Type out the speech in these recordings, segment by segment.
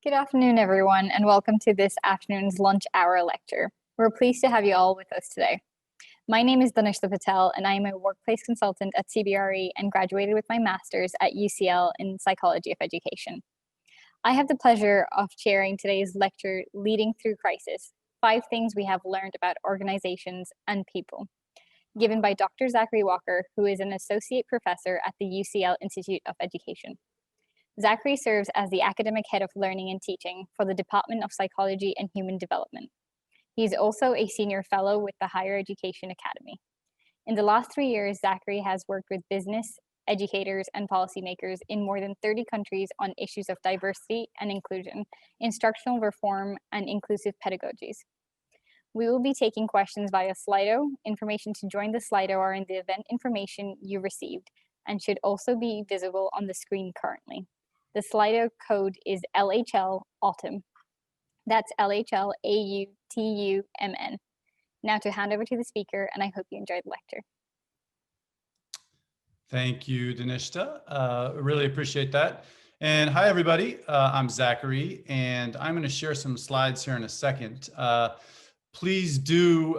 Good afternoon, everyone, and welcome to this afternoon's lunch hour lecture. We're pleased to have you all with us today. My name is Danishta Patel, and I am a workplace consultant at CBRE and graduated with my master's at UCL in Psychology of Education. I have the pleasure of chairing today's lecture, Leading Through Crisis, 5 Things We Have Learned About Organizations and People, given by Dr. Zachary Walker, who is an associate professor at the UCL Institute of Education. Zachary serves as the academic head of learning and teaching for the Department of Psychology and Human Development. He is also a senior fellow with the Higher Education Academy. In the last 3 years, Zachary has worked with business, educators, and policymakers in more than 30 countries on issues of diversity and inclusion, instructional reform, and inclusive pedagogies. We will be taking questions via Slido. Information to join the Slido are in the event information you received and should also be visible on the screen currently. The Slido code is LHL Autumn. That's LHLAUTUMN. Now to hand over to the speaker, and I hope you enjoyed the lecture. Thank you, Danishta. Really appreciate that. And hi, everybody. I'm Zachary, and I'm going to share some slides here in a second. Please do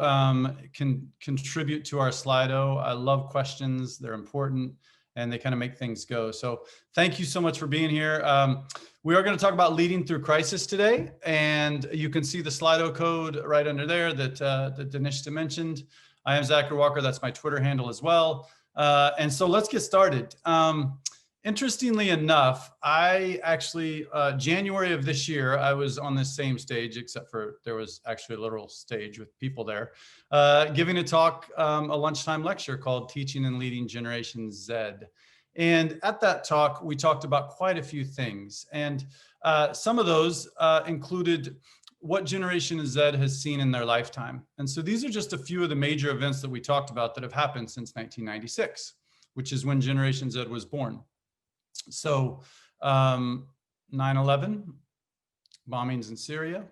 contribute to our Slido. I love questions. They're important, and they kind of make things go. So thank you so much for being here. We are going to talk about leading through crisis today, and you can see the Slido code right under there that Danishta mentioned. I am Zachary Walker. That's my Twitter handle as well. And so let's get started. Interestingly enough, I actually, January of this year, I was on this same stage, except for there was actually a literal stage with people there, giving a talk, a lunchtime lecture called Teaching and Leading Generation Z. And at that talk, we talked about quite a few things. And some of those included what Generation Z has seen in their lifetime. And so these are just a few of the major events that we talked about that have happened since 1996, which is when Generation Z was born. So 9/11, bombings in Syria,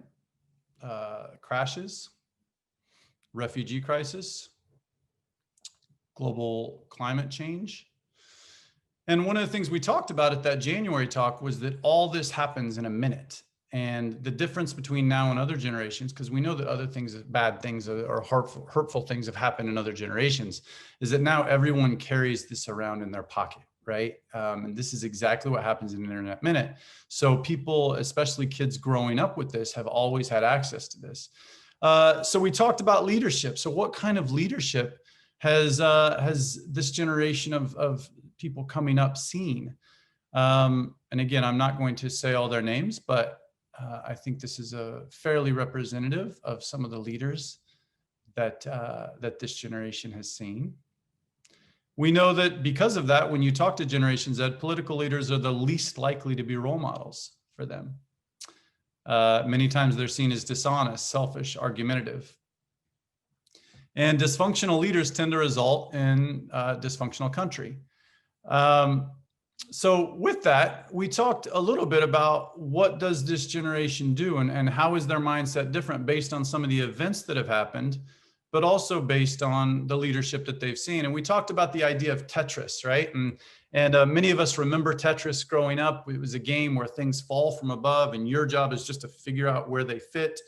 crashes, refugee crisis, global climate change. And one of the things we talked about at that January talk was that all this happens in a minute. And the difference between now and other generations, because we know that other things, bad things or hurtful things have happened in other generations, is that now everyone carries this around in their pocket, right? And this is exactly what happens in an internet minute. So people, especially kids growing up with this, have always had access to this. So we talked about leadership. So what kind of leadership has this generation of people coming up seen? And again, I'm not going to say all their names, but I think this is a fairly representative of some of the leaders that this generation has seen. We know that because of that, when you talk to Generation Z, political leaders are the least likely to be role models for them. Many times they're seen as dishonest, selfish, argumentative. And dysfunctional leaders tend to result in a dysfunctional country. So with that, we talked a little bit about what does this generation do and how is their mindset different based on some of the events that have happened, but also based on the leadership that they've seen. And we talked about the idea of Tetris, right? And many of us remember Tetris growing up. It was a game where things fall from above and your job is just to figure out where they fit.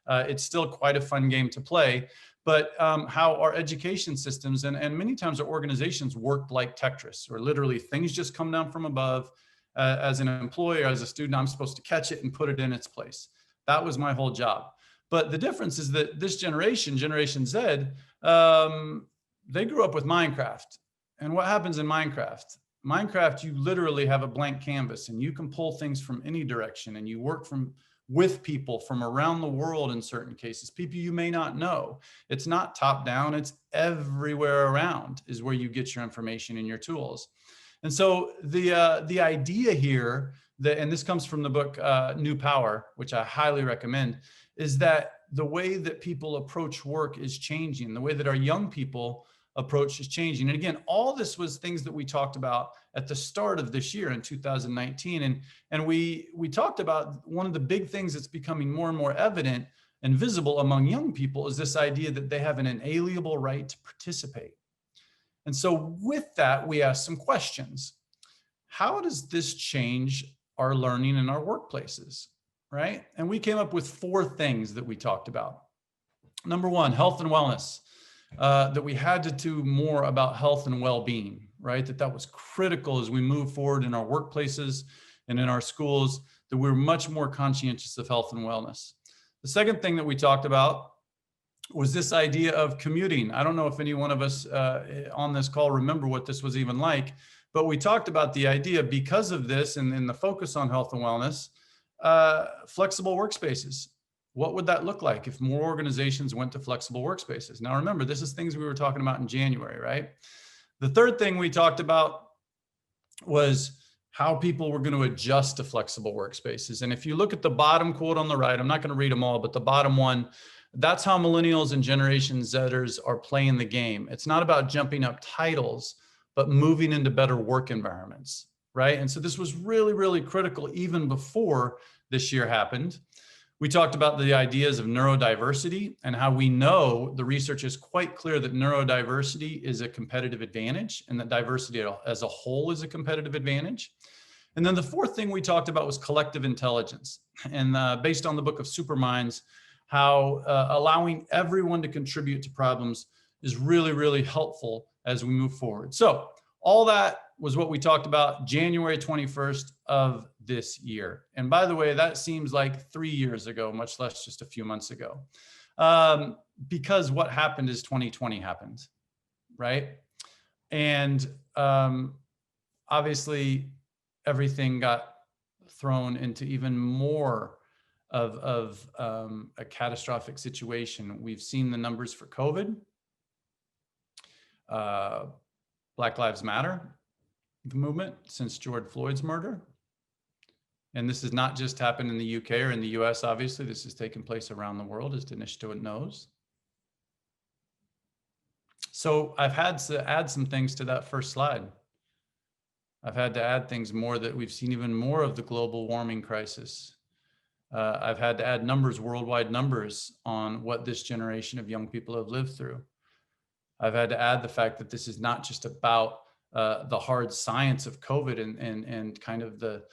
It's still quite a fun game to play. But how our education systems and many times our organizations work like Tetris, or literally things just come down from above. As an employee, as a student, I'm supposed to catch it and put it in its place. That was my whole job. But the difference is that this generation, Generation Z, they grew up with Minecraft. And what happens in Minecraft? Minecraft, you literally have a blank canvas and you can pull things from any direction and you work with people from around the world in certain cases, people you may not know. It's not top down, it's everywhere around is where you get your information and your tools. And so the idea here, and this comes from the book New Power, which I highly recommend, is that the way that people approach work is changing. The way that our young people approach is changing. And again, all this was things that we talked about at the start of this year in 2019. And we talked about one of the big things that's becoming more and more evident and visible among young people is this idea that they have an inalienable right to participate. And so with that, we asked some questions. How does this change our learning in our workplaces? right? And we came up with 4 things that we talked about. Number 1, health and wellness, that we had to do more about health and well-being, right? That was critical as we move forward in our workplaces and in our schools, that we're much more conscientious of health and wellness. The second thing that we talked about was this idea of commuting. I don't know if any one of us on this call remember what this was even like, but we talked about the idea, because of this and the focus on health and wellness, flexible workspaces. What would that look like if more organizations went to flexible workspaces? Now, remember, this is things we were talking about in January, right? The third thing we talked about was how people were going to adjust to flexible workspaces. And if you look at the bottom quote on the right, I'm not going to read them all, but the bottom one, that's how millennials and Generation Zers are playing the game. It's not about jumping up titles, but moving into better work environments, right? And so this was really, really critical even before this year happened. We talked about the ideas of neurodiversity and how we know the research is quite clear that neurodiversity is a competitive advantage and that diversity as a whole is a competitive advantage. And then the fourth thing we talked about was collective intelligence. And based on the book of Superminds, how allowing everyone to contribute to problems is really, really helpful as we move forward. So all that was what we talked about January 21st of this year. And by the way, that seems like 3 years ago, much less just a few months ago. Because what happened is 2020 happened, right? And obviously everything got thrown into even more of a catastrophic situation. We've seen the numbers for COVID, Black Lives Matter, the movement since George Floyd's murder. And this has not just happened in the UK or in the US, obviously. This has taken place around the world, as Dinesh Stewart knows. So I've had to add some things to that first slide. I've had to add things more that we've seen even more of the global warming crisis. I've had to add numbers, worldwide numbers, on what this generation of young people have lived through. I've had to add the fact that this is not just about the hard science of COVID and kind of the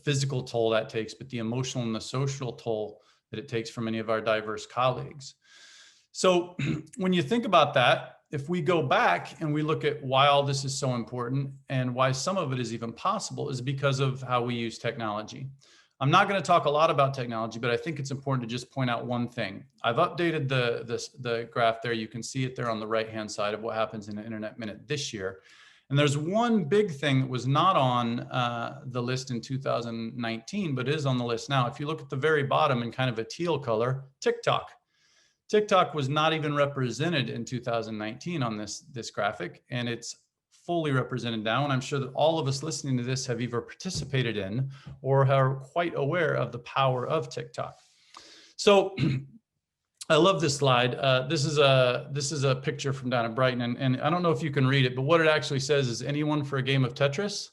physical toll that takes, but the emotional and the social toll that it takes for many of our diverse colleagues. So when you think about that, if we go back and we look at why all this is so important and why some of it is even possible, is because of how we use technology. I'm not going to talk a lot about technology, but I think it's important to just point out one thing. I've updated the graph there. You can see it there on the right-hand side of what happens in an Internet Minute this year. And there's one big thing that was not on the list in 2019, but is on the list now. If you look at the very bottom in kind of a teal color, TikTok. TikTok was not even represented in 2019 on this graphic, and it's fully represented now. And I'm sure that all of us listening to this have either participated in or are quite aware of the power of TikTok. So I love this slide. This is a picture from down at Brighton, and I don't know if you can read it, but what it actually says is, anyone for a game of Tetris?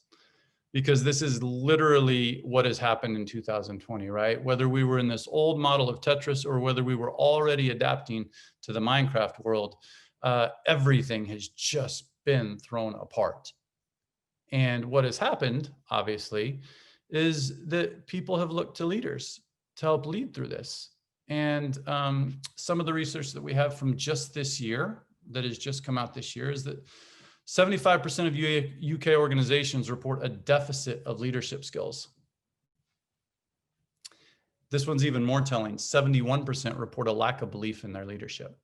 Because this is literally what has happened in 2020, right? Whether we were in this old model of Tetris or whether we were already adapting to the Minecraft world, everything has just been thrown apart. And what has happened, obviously, is that people have looked to leaders to help lead through this. And some of the research that we have from just this year, that has just come out this year, is that 75% of UK organizations report a deficit of leadership skills. This one's even more telling. 71% report a lack of belief in their leadership.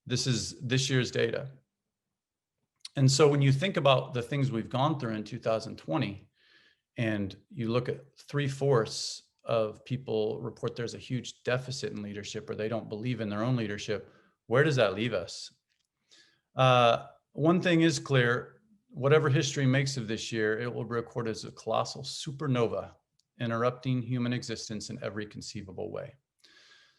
This is this year's data. And so when you think about the things we've gone through in 2020, and you look at 3/4 of people report there's a huge deficit in leadership, or they don't believe in their own leadership, where does that leave us? One thing is clear: whatever history makes of this year, it will be recorded as a colossal supernova, interrupting human existence in every conceivable way.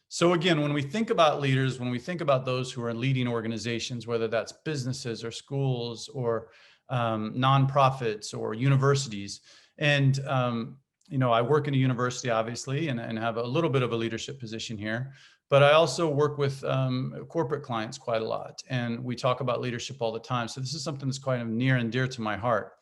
So again, when we think about leaders, when we think about those who are leading organizations, whether that's businesses or schools or nonprofits or universities, and I work in a university, obviously, and have a little bit of a leadership position here, but I also work with corporate clients quite a lot, and we talk about leadership all the time. So this is something that's quite near and dear to my heart.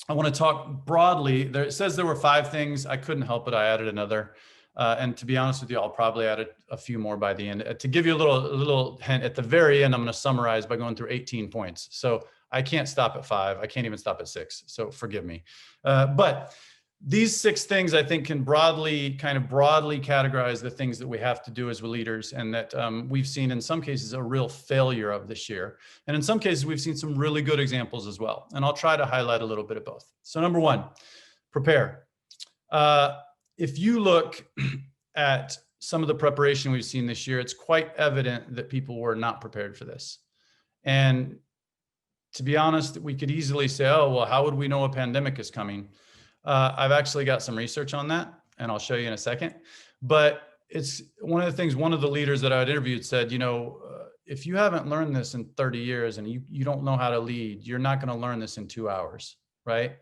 I want to talk broadly. There, it says there were 5 things. I couldn't help it. I added another. And to be honest with you, I'll probably add a few more by the end. To give you a little hint, at the very end, I'm going to summarize by going through 18 points. So I can't stop at 5. I can't even stop at 6. So forgive me. But these 6 things I think can broadly categorize the things that we have to do as leaders, and that we've seen in some cases a real failure of this year. And in some cases, we've seen some really good examples as well. And I'll try to highlight a little bit of both. So number 1, prepare. If you look at some of the preparation we've seen this year, it's quite evident that people were not prepared for this. And to be honest, we could easily say, oh, well, how would we know a pandemic is coming? I've actually got some research on that, and I'll show you in a second. But it's one of the things, one of the leaders that I had interviewed said, if you haven't learned this in 30 years and you don't know how to lead, you're not going to learn this in 2 hours, right?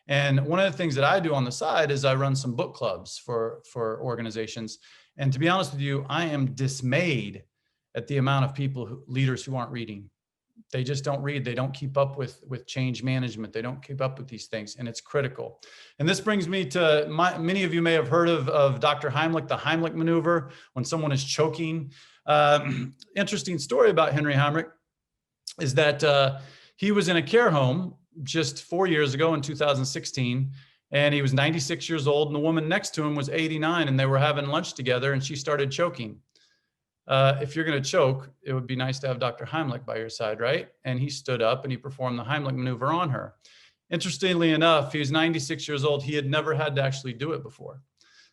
And one of the things that I do on the side is I run some book clubs for organizations. And to be honest with you, I am dismayed at the amount of leaders who aren't reading. They just don't read. They don't keep up with change management. They don't keep up with these things, and it's critical. And this brings me to many of you may have heard of Dr. Heimlich, the Heimlich maneuver, when someone is choking. Interesting story about Henry Heimlich is that he was in a care home just 4 years ago in 2016, and he was 96 years old, and the woman next to him was 89, and they were having lunch together, and she started choking. If you're going to choke, it would be nice to have Dr. Heimlich by your side, right? And he stood up and he performed the Heimlich maneuver on her. Interestingly enough, he was 96 years old. He had never had to actually do it before.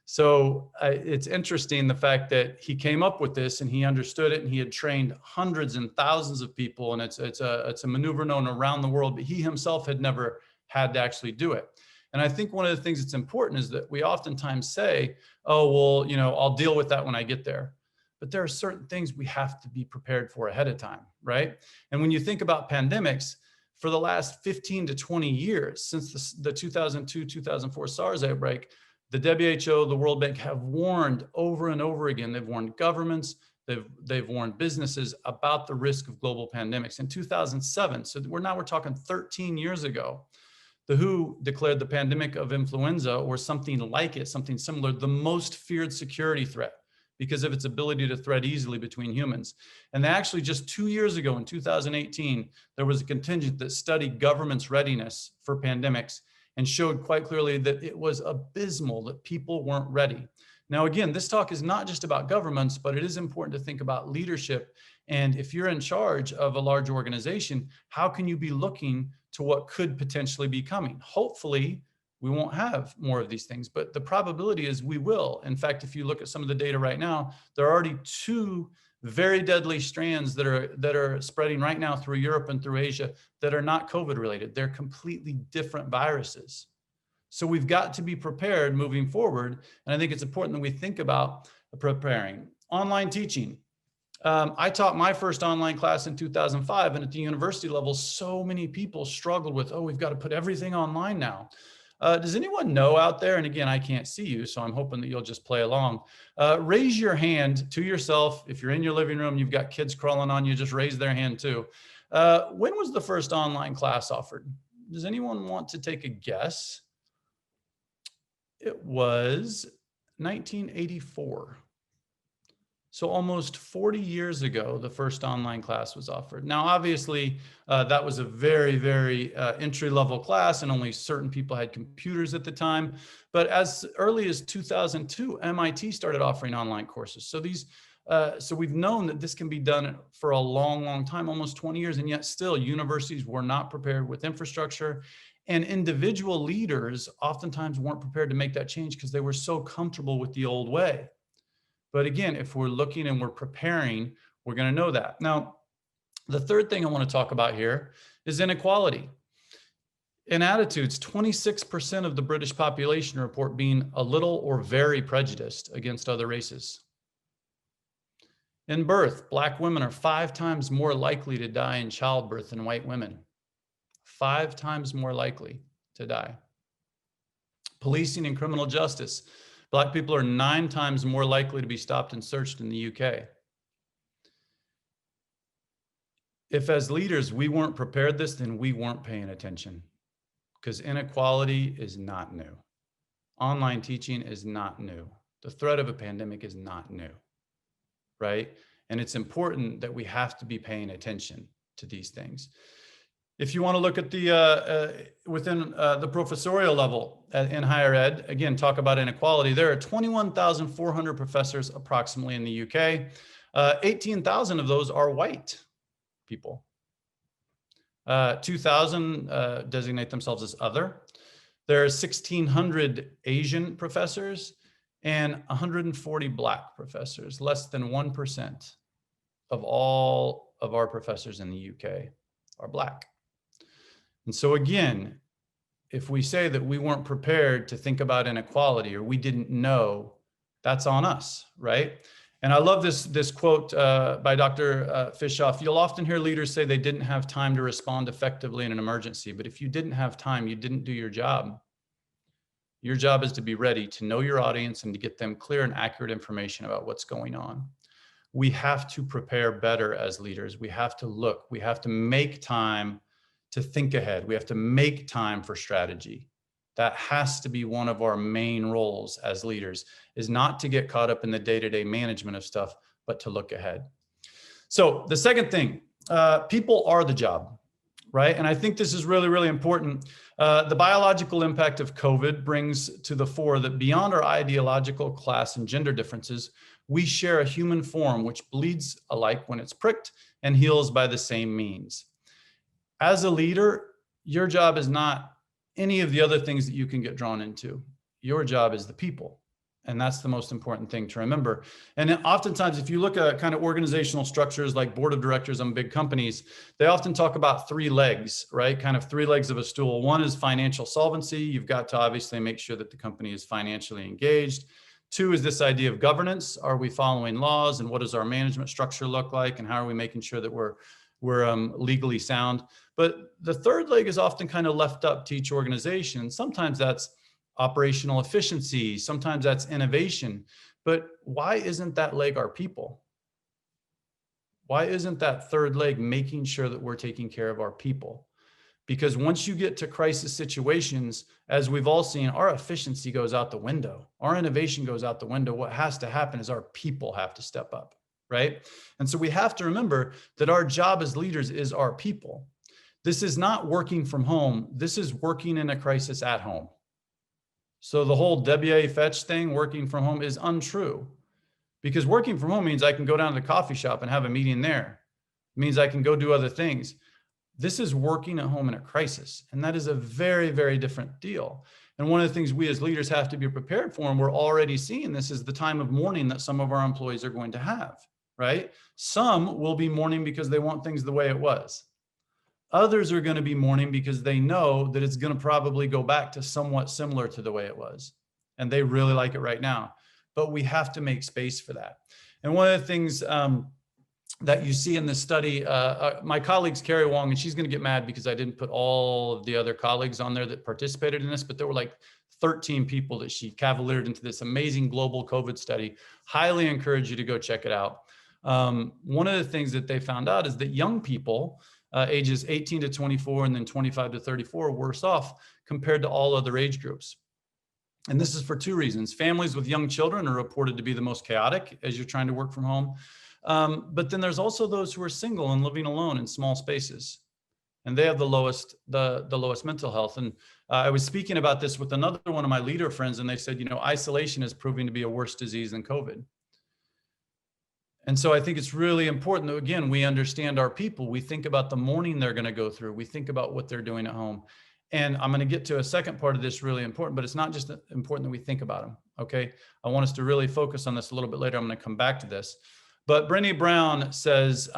So it's interesting the fact that he came up with this and he understood it, and he had trained hundreds and thousands of people, and it's a maneuver known around the world, but he himself had never had to actually do it. And I think one of the things that's important is that we oftentimes say, oh, well, I'll deal with that when I get there. But there are certain things we have to be prepared for ahead of time, right? And when you think about pandemics, for the last 15 to 20 years, since the 2002, 2004 SARS outbreak, the WHO, the World Bank have warned over and over again. They've warned governments, they've warned businesses about the risk of global pandemics. In 2007, so we're talking 13 years ago, the WHO declared the pandemic of influenza, or something like it, something similar, the most feared security threat, because of its ability to thread easily between humans. And actually just 2 years ago in 2018, there was a contingent that studied government's readiness for pandemics and showed quite clearly that it was abysmal, that people weren't ready. Now, again, this talk is not just about governments, but it is important to think about leadership. And if you're in charge of a large organization, how can you be looking to what could potentially be coming? Hopefully, we won't have more of these things, but the probability is we will. In fact, if you look at some of the data right now, there are already 2 very deadly strands that are spreading right now through Europe and through Asia that are not COVID related. They're completely different viruses. So we've got to be prepared moving forward. And I think it's important that we think about preparing. Online teaching. I taught my first online class in 2005, and at the university level, so many people struggled with, oh, we've got to put everything online now. Does anyone know out there, and again, I can't see you, so I'm hoping that you'll just play along. Raise your hand to yourself. If you're in your living room, you've got kids crawling on you, just raise their hand too. When was the first online class offered? Does anyone want to take a guess? It was 1984. So almost 40 years ago, the first online class was offered. Now, obviously, that was a very, very entry-level class, and only certain people had computers at the time. But as early as 2002, MIT started offering online courses. So so we've known that this can be done for a long, long time, almost 20 years, and yet still universities were not prepared with infrastructure. And individual leaders oftentimes weren't prepared to make that change because they were so comfortable with the old way. But again, if we're looking and we're preparing, we're going to know that. Now, the third thing I want to talk about here is inequality. In attitudes, 26% of the British population report being a little or very prejudiced against other races. In birth, Black women are 5 times more likely to die in childbirth than white women. 5 times more likely to die. Policing and criminal justice. Black people are 9 times more likely to be stopped and searched in the UK. If as leaders we weren't prepared this, then we weren't paying attention. because inequality is not new. Online teaching is not new. The threat of a pandemic is not new, right? And it's important that we have to be paying attention to these things. If you want to look at the within the professorial level in higher ed, again, talk about inequality. There are 21,400 professors approximately in the UK. 18,000 of those are white people. 2,000 designate themselves as other. There are 1,600 Asian professors and 140 Black professors. Less than 1% of all of our professors in the UK are Black. And so again, if we say that we weren't prepared to think about inequality or we didn't know, that's on us, right? And I love this quote by Dr. Fishoff. You'll often hear leaders say they didn't have time to respond effectively in an emergency, but if you didn't have time, you didn't do your job. Your job is to be ready to know your audience and to get them clear and accurate information about what's going on. We have to prepare better as leaders. We have to look, we have to make time to think ahead. We have to make time for strategy. That has to be one of our main roles as leaders, is not to get caught up in the day-to-day management of stuff, but to look ahead. So the second thing, people are the job, right? And I think this is really, really important. The biological impact of COVID brings to the fore that beyond our ideological, class, and gender differences, we share a human form which bleeds alike when it's pricked and heals by the same means. As a leader, your job is not any of the other things that you can get drawn into. Your job is the people. And that's the most important thing to remember. And then oftentimes, if you look at kind of organizational structures like board of directors on big companies, they often talk about three legs, right? Kind of three legs of a stool. One is financial solvency. You've got to obviously make sure that the company is financially engaged. Two is this idea of governance. Are we following laws, and what does our management structure look like, and how are we making sure that we're legally sound? But the third leg is often kind of left up to each organization. Sometimes that's operational efficiency, sometimes that's innovation. But why isn't that leg our people? Why isn't that third leg making sure that we're taking care of our people? Because once you get to crisis situations, as we've all seen, our efficiency goes out the window. Our innovation goes out the window. What has to happen is our people have to step up, right? And so we have to remember that our job as leaders is our people. This is not working from home. This is working in a crisis at home. So the whole W.A. Fetch thing, working from home, is untrue. Because working from home means I can go down to the coffee shop and have a meeting there. It means I can go do other things. This is working at home in a crisis. And that is a very, very different deal. And one of the things we as leaders have to be prepared for, and we're already seeing this, is the time of mourning that some of our employees are going to have, right? Some will be mourning because they want things the way it was. Others are going to be mourning because they know that it's going to probably go back to somewhat similar to the way it was. And they really like it right now. But we have to make space for that. And one of the things that you see in this study, my colleague's Carrie Wong, and she's going to get mad because I didn't put all of the other colleagues on there that participated in this, but there were like 13 people that she cavaliered into this amazing global COVID study. Highly encourage you to go check it out. One of the things that they found out is that young people, ages 18 to 24 and then 25 to 34, are worse off compared to all other age groups. And this is for two reasons. Families with young children are reported to be the most chaotic as you're trying to work from home. But then there's also those who are single and living alone in small spaces, and they have the lowest mental health. And I was speaking about this with another one of my leader friends, and they said, you know, isolation is proving to be a worse disease than COVID. And so I think it's really important that, again, we understand our people. We think about the mourning they're going to go through. We think about what they're doing at home. And I'm going to get to a second part of this really important, but it's not just important that we think about them. Okay. I want us to really focus on this a little bit later. I'm going to come back to this. But Brené Brown says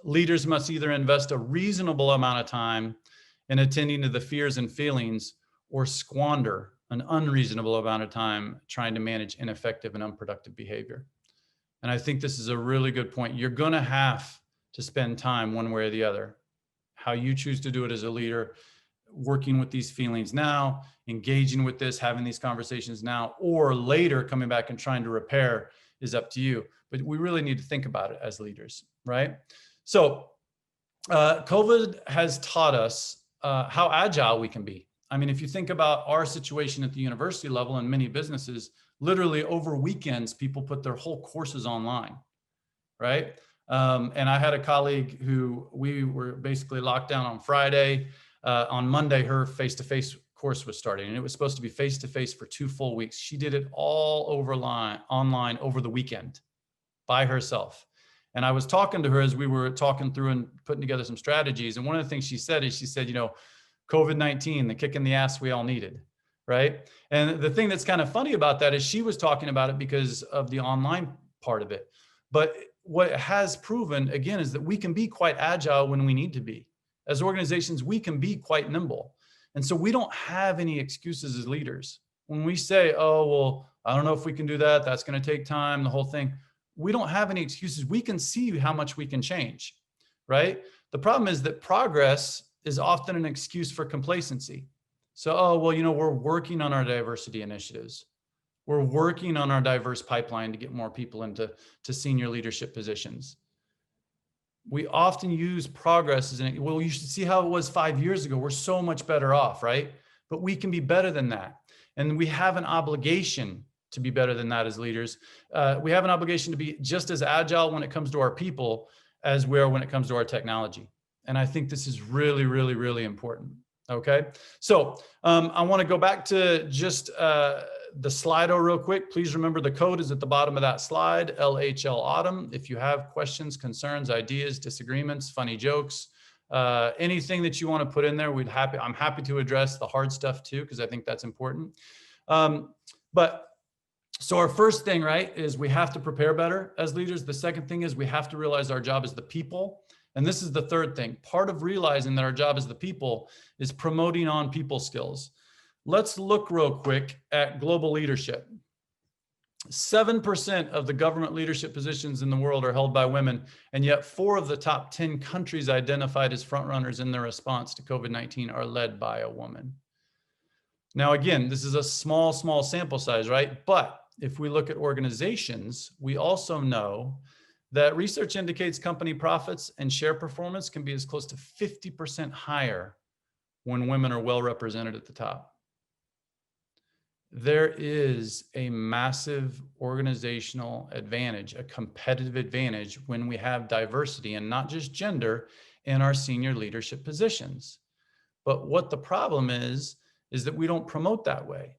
leaders must either invest a reasonable amount of time in attending to the fears and feelings, or squander an unreasonable amount of time trying to manage ineffective and unproductive behavior. And I think this is a really good point. You're going to have to spend time one way or the other. How you choose to do it as a leader, working with these feelings now, engaging with this, having these conversations now, or later coming back and trying to repair, is up to you. But we really need to think about it as leaders, right? So COVID has taught us how agile we can be. I mean, if you think about our situation at the university level and many businesses, literally over weekends, people put their whole courses online, right? And I had a colleague who we were basically locked down on Friday. On Monday, her face-to-face course was starting, and it was supposed to be face-to-face for 2 full weeks. She did it all online over the weekend by herself. And I was talking to her as we were talking through and putting together some strategies. And one of the things she said is, she said, you know, COVID-19, the kick in the ass we all needed, right? And the thing that's kind of funny about that is she was talking about it because of the online part of it. But what it has proven, again, is that we can be quite agile when we need to be. As organizations, we can be quite nimble. And so we don't have any excuses as leaders. When we say, oh, well, I don't know if we can do that, that's going to take time, the whole thing, we don't have any excuses. We can see how much we can change, right? The problem is that progress is often an excuse for complacency. So, oh, well, you know, we're working on our diversity initiatives. We're working on our diverse pipeline to get more people into senior leadership positions. We often use progress as well, you should see how it was 5 years ago. We're so much better off, right? But we can be better than that. And we have an obligation to be better than that as leaders. We have an obligation to be just as agile when it comes to our people as we are when it comes to our technology. And I think this is really, really, really important. Okay. So I want to go back to just the Slido real quick. Please remember the code is at the bottom of that slide, LHL Autumn. If you have questions, concerns, ideas, disagreements, funny jokes, anything that you want to put in there, I'm happy to address the hard stuff too, because I think that's important. So our first thing, right, is we have to prepare better as leaders. The second thing is we have to realize our job is the people. And this is the third thing. Part of realizing that our job is the people is promoting on people skills. Let's look real quick at global leadership. 7% of the government leadership positions in the world are held by women, and yet 4 of the top 10 countries identified as frontrunners in their response to COVID-19 are led by a woman. Now, again, this is a small sample size, right? But if we look at organizations, we also know that research indicates company profits and share performance can be as close to 50% higher when women are well represented at the top. There is a massive organizational advantage, a competitive advantage when we have diversity and not just gender in our senior leadership positions. But what the problem is that we don't promote that way,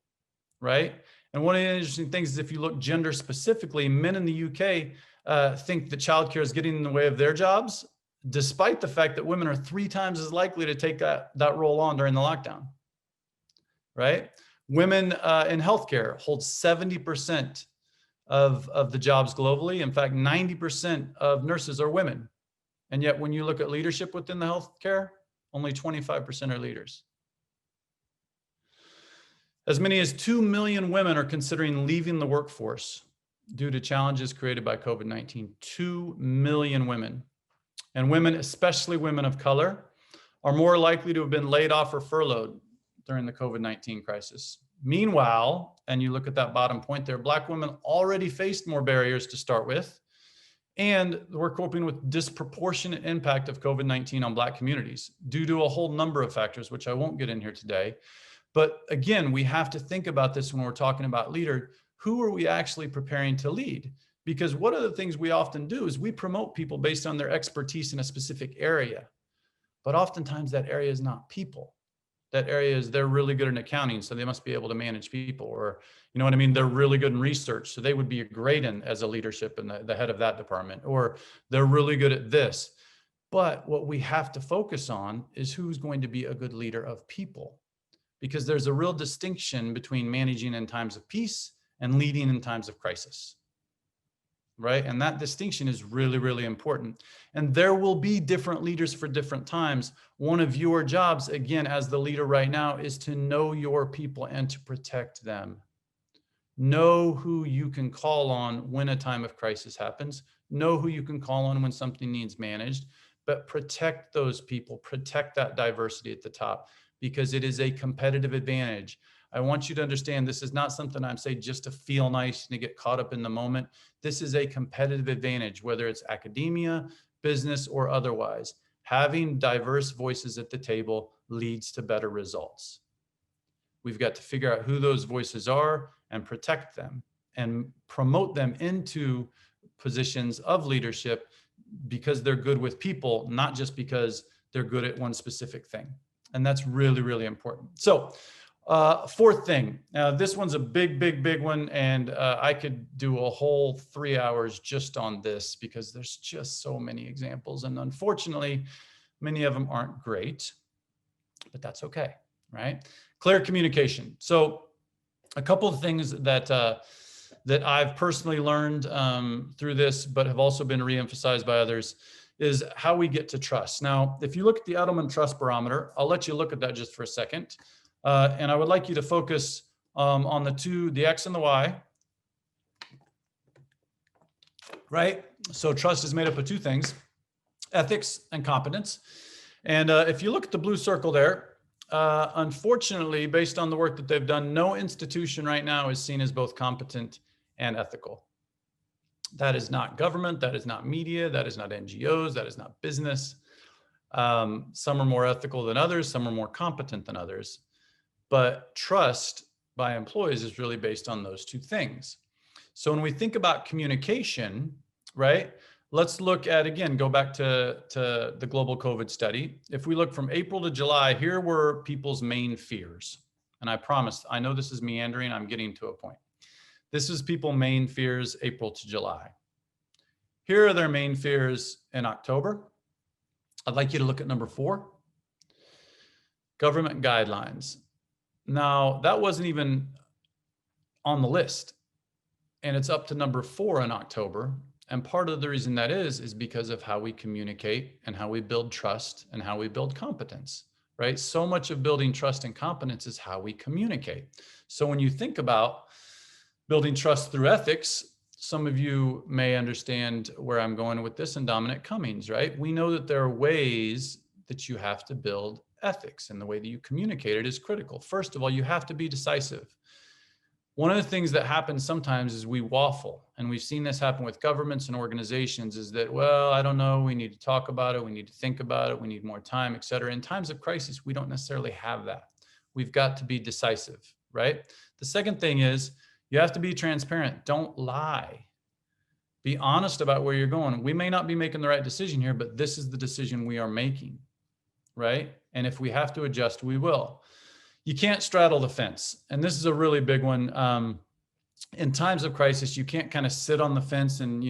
right? And one of the interesting things is if you look gender specifically, men in the UK think that childcare is getting in the way of their jobs, despite the fact that women are 3 times as likely to take that role on during the lockdown, right? Women in healthcare hold 70% of the jobs globally. In fact, 90% of nurses are women. And yet when you look at leadership within the healthcare, only 25% are leaders. As many as 2 million women are considering leaving the workforce due to challenges created by COVID-19. 2 million women. And women, especially women of color, are more likely to have been laid off or furloughed during the COVID-19 crisis. Meanwhile, and you look at that bottom point there, Black women already faced more barriers to start with, and we're coping with disproportionate impact of COVID-19 on Black communities due to a whole number of factors, which I won't get in here today. But again, we have to think about this when we're talking about leader. Who are we actually preparing to lead? Because one of the things we often do is we promote people based on their expertise in a specific area. But oftentimes that area is not people. That area is they're really good in accounting, so they must be able to manage people. Or, you know what I mean? They're really good in research, so they would be great as a leadership and the head of that department. Or they're really good at this. But what we have to focus on is who's going to be a good leader of people. Because there's a real distinction between managing in times of peace and leading in times of crisis, right? And that distinction is really, really important. And there will be different leaders for different times. One of your jobs, again, as the leader right now, is to know your people and to protect them. Know who you can call on when a time of crisis happens. Know who you can call on when something needs managed, but protect those people, protect that diversity at the top, because it is a competitive advantage. I want you to understand this is not something I'm saying just to feel nice and to get caught up in the moment. This is a competitive advantage, whether it's academia, business, or otherwise. Having diverse voices at the table leads to better results. We've got to figure out who those voices are and protect them and promote them into positions of leadership because they're good with people, not just because they're good at one specific thing. And that's really, really important. So fourth thing, this one's a big one. And I could do a whole 3 hours just on this because there's just so many examples. And unfortunately, many of them aren't great, but that's okay, right? Clear communication. So a couple of things that that I've personally learned through this, but have also been reemphasized by others, is how we get to trust. Now, if you look at the Edelman Trust Barometer, I'll let you look at that just for a second. And I would like you to focus on the X and the Y, right? So trust is made up of two things, ethics and competence. And if you look at the blue circle there, unfortunately, based on the work that they've done, no institution right now is seen as both competent and ethical. That is not government, that is not media, that is not NGOs, that is not business. Some are more ethical than others, some are more competent than others. But trust by employees is really based on those two things. So when we think about communication, right? Let's look at, again, go back to the global COVID study. If we look from April to July, here were people's main fears. And I promise, I know this is meandering, I'm getting to a point. This is people's main fears, April to July. Here are their main fears in October. I'd like you to look at number 4, government guidelines. Now, that wasn't even on the list, and it's up to number 4 in October. And part of the reason that is because of how we communicate and how we build trust and how we build competence, right? So much of building trust and competence is how we communicate. So when you think about building trust through ethics, some of you may understand where I'm going with this, and Dominic Cummings, right? We know that there are ways that you have to build ethics, and the way that you communicate it is critical. First of all, you have to be decisive. One of the things that happens sometimes is we waffle, and we've seen this happen with governments and organizations, is that, well, I don't know, we need to talk about it, we need to think about it, we need more time, et cetera. In times of crisis, we don't necessarily have that. We've got to be decisive, right? The second thing is you have to be transparent. Don't lie. Be honest about where you're going. We may not be making the right decision here, but this is the decision we are making, right? And if we have to adjust, we will. You can't straddle the fence. And this is a really big one. In times of crisis, you can't kind of sit on the fence and,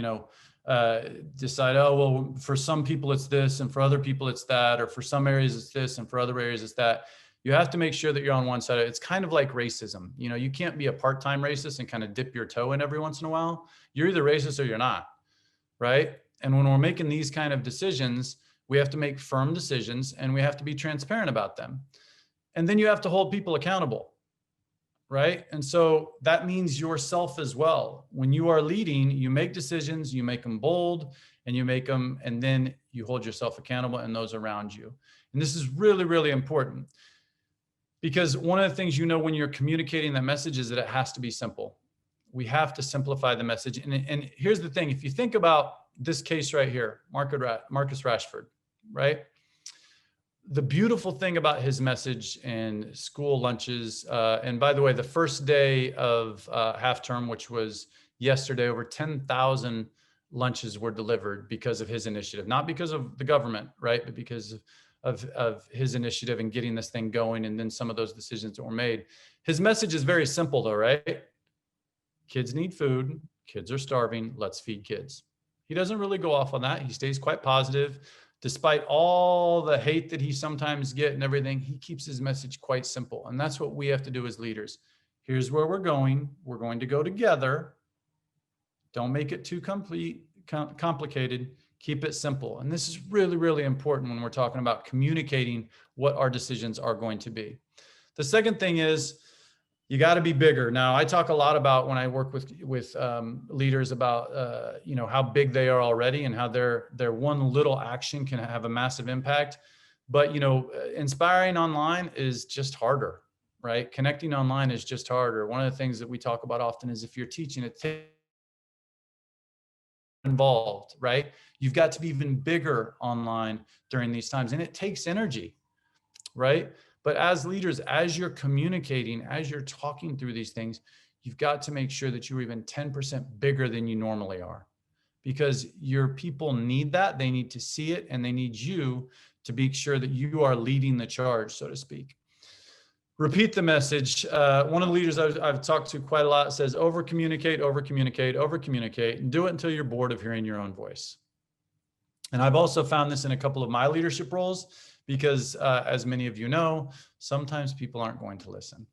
decide, oh, well, for some people it's this and for other people it's that, or for some areas it's this and for other areas it's that. You have to make sure that you're on one side. It's kind of like racism. You can't be a part-time racist and kind of dip your toe in every once in a while. You're either racist or you're not, right? And when we're making these kind of decisions, we have to make firm decisions and we have to be transparent about them. And then you have to hold people accountable, right? And so that means yourself as well. When you are leading, you make decisions, you make them bold, and you make them, and then you hold yourself accountable and those around you. And this is really, really important, because one of the things when you're communicating that message is that it has to be simple. We have to simplify the message. And here's the thing, if you think about this case right here, Marcus Rashford, right? The beautiful thing about his message and school lunches, and by the way, the first day of half term, which was yesterday, over 10,000 lunches were delivered because of his initiative, not because of the government, right? But because of his initiative and getting this thing going, and then some of those decisions that were made. His message is very simple though, right? Kids need food, kids are starving, let's feed kids. He doesn't really go off on that. He stays quite positive. Despite all the hate that he sometimes gets and everything, he keeps his message quite simple. And that's what we have to do as leaders. Here's where we're going. We're going to go together. Don't make it too complicated. Keep it simple. And this is really, really important when we're talking about communicating what our decisions are going to be. The second thing is you got to be bigger. Now, I talk a lot about when I work with leaders about how big they are already and how their one little action can have a massive impact. But inspiring online is just harder, right? Connecting online is just harder. One of the things that we talk about often is if you're teaching it involved, right? You've got to be even bigger online during these times, and it takes energy, right? But as leaders, as you're communicating, as you're talking through these things, you've got to make sure that you're even 10% bigger than you normally are, because your people need that. They need to see it, and they need you to be sure that you are leading the charge, so to speak. Repeat the message. One of the leaders I've talked to quite a lot says, over communicate, over communicate, over communicate, and do it until you're bored of hearing your own voice. And I've also found this in a couple of my leadership roles, because as many of you know, sometimes people aren't going to listen.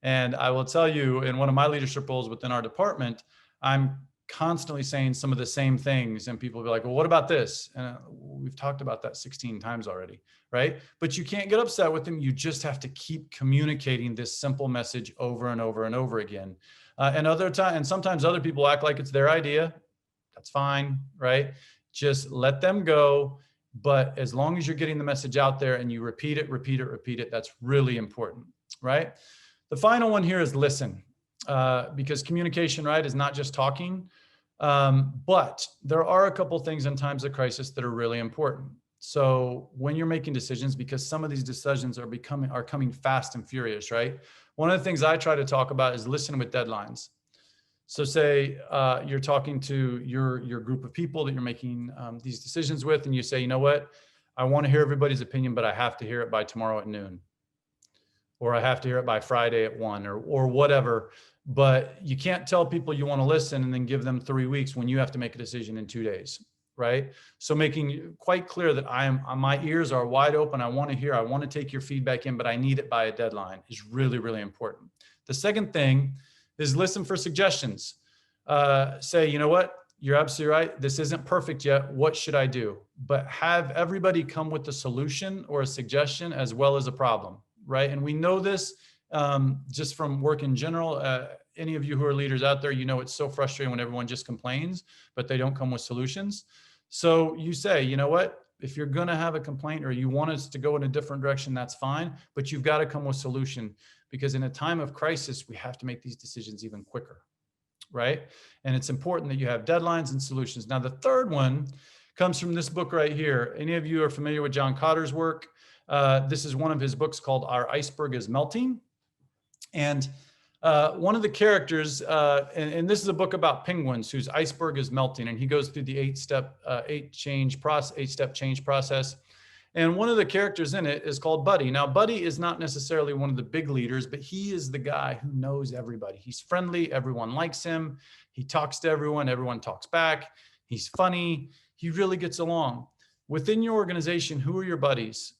And I will tell you, in one of my leadership roles within our department, I'm constantly saying some of the same things, and people will be like, well, what about this? And we've talked about that 16 times already, right? But you can't get upset with them. You just have to keep communicating this simple message over and over and over again. And sometimes other people act like it's their idea. That's fine, right? Just let them go. But as long as you're getting the message out there and you repeat it, that's really important, right? The final one here is listen, because communication, right, is not just talking. But there are a couple things in times of crisis that are really important. So when you're making decisions, because some of these decisions are coming fast and furious, right? One of the things I try to talk about is listen with deadlines. So say you're talking to your group of people that you're making these decisions with, and you say, you know what, I want to hear everybody's opinion, but I have to hear it by tomorrow at noon, or I have to hear it by Friday at 1, or whatever. But you can't tell people you want to listen and then give them 3 weeks when you have to make a decision in 2 days, right? So making quite clear that my ears are wide open. I want to hear, I want to take your feedback in, but I need it by a deadline is really, really important. The second thing is listen for suggestions. Say, you know what, you're absolutely right. This isn't perfect yet. What should I do? But have everybody come with a solution or a suggestion as well as a problem, right? And we know this just from work in general. Any of you who are leaders out there, you know it's so frustrating when everyone just complains, but they don't come with solutions. So you say, you know what, if you're going to have a complaint or you want us to go in a different direction, that's fine, but you've got to come with solution, because in a time of crisis, we have to make these decisions even quicker, right? And it's important that you have deadlines and solutions. Now, the third one comes from this book right here. Any of you are familiar with John Cotter's work? This is one of his books called Our Iceberg is Melting. And one of the characters, and this is a book about penguins whose iceberg is melting, and he goes through the eight-step change process. And one of the characters in it is called Buddy. Now, Buddy is not necessarily one of the big leaders, but he is the guy who knows everybody. He's friendly. Everyone likes him. He talks to everyone. Everyone talks back. He's funny. He really gets along. Within your organization, who are your buddies?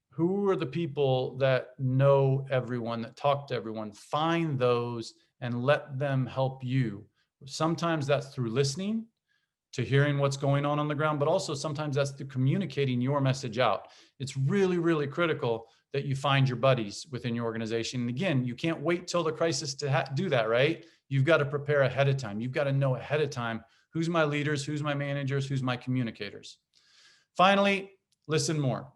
Who are the people that know everyone, that talk to everyone? Find those and let them help you. Sometimes that's through listening to hearing what's going on the ground, but also sometimes that's through communicating your message out. It's really, really critical that you find your buddies within your organization. And again, you can't wait till the crisis to do that, right? You've got to prepare ahead of time. You've got to know ahead of time who's my leaders, who's my managers, who's my communicators. Finally, listen more.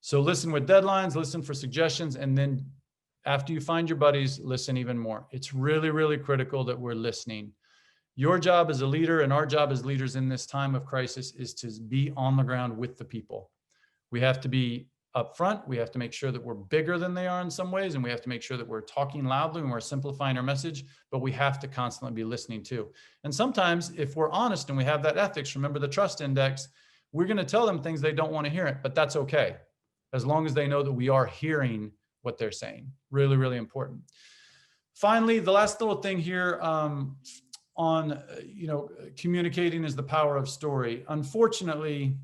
So listen with deadlines, listen for suggestions, and then after you find your buddies, listen even more. It's really, really critical that we're listening. Your job as a leader and our job as leaders in this time of crisis is to be on the ground with the people. We have to be upfront. We have to make sure that we're bigger than they are in some ways, and we have to make sure that we're talking loudly and we're simplifying our message, but we have to constantly be listening too. And sometimes if we're honest and we have that ethics, remember the trust index, we're going to tell them things they don't want to hear it, but that's okay, as long as they know that we are hearing what they're saying. Really, really important. Finally, the last little thing here on communicating is the power of story. Unfortunately,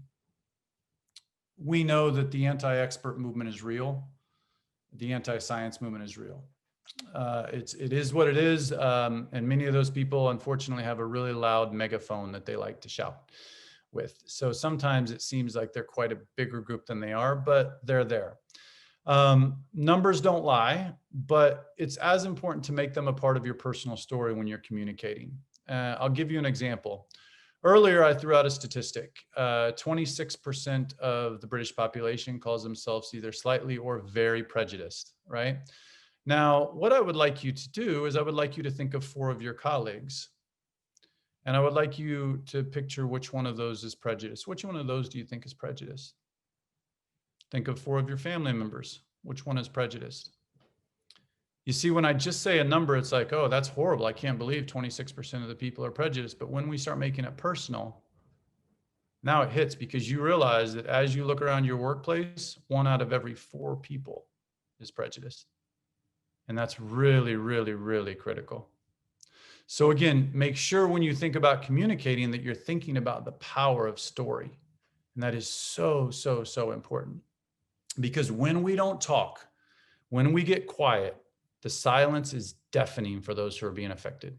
we know that the anti-expert movement is real. The anti-science movement is real. It is what it is. And many of those people, unfortunately, have a really loud megaphone that they like to shout with. So sometimes it seems like they're quite a bigger group than they are, but they're there. Numbers don't lie, but it's as important to make them a part of your personal story when you're communicating. I'll give you an example. Earlier, I threw out a statistic. 26% of the British population calls themselves either slightly or very prejudiced, right? Now, what I would like you to do is I would like you to think of 4 of your colleagues. And I would like you to picture which one of those is prejudice. Which one of those do you think is prejudice? Think of 4 of your family members. Which one is prejudiced? You see, when I just say a number, it's like, oh, that's horrible. I can't believe 26% of the people are prejudiced. But when we start making it personal, now it hits, because you realize that as you look around your workplace, 1 out of every 4 people is prejudiced. And that's really, really, really critical. So again, make sure when you think about communicating that you're thinking about the power of story. And that is so, so, so important. Because when we don't talk, when we get quiet, the silence is deafening for those who are being affected.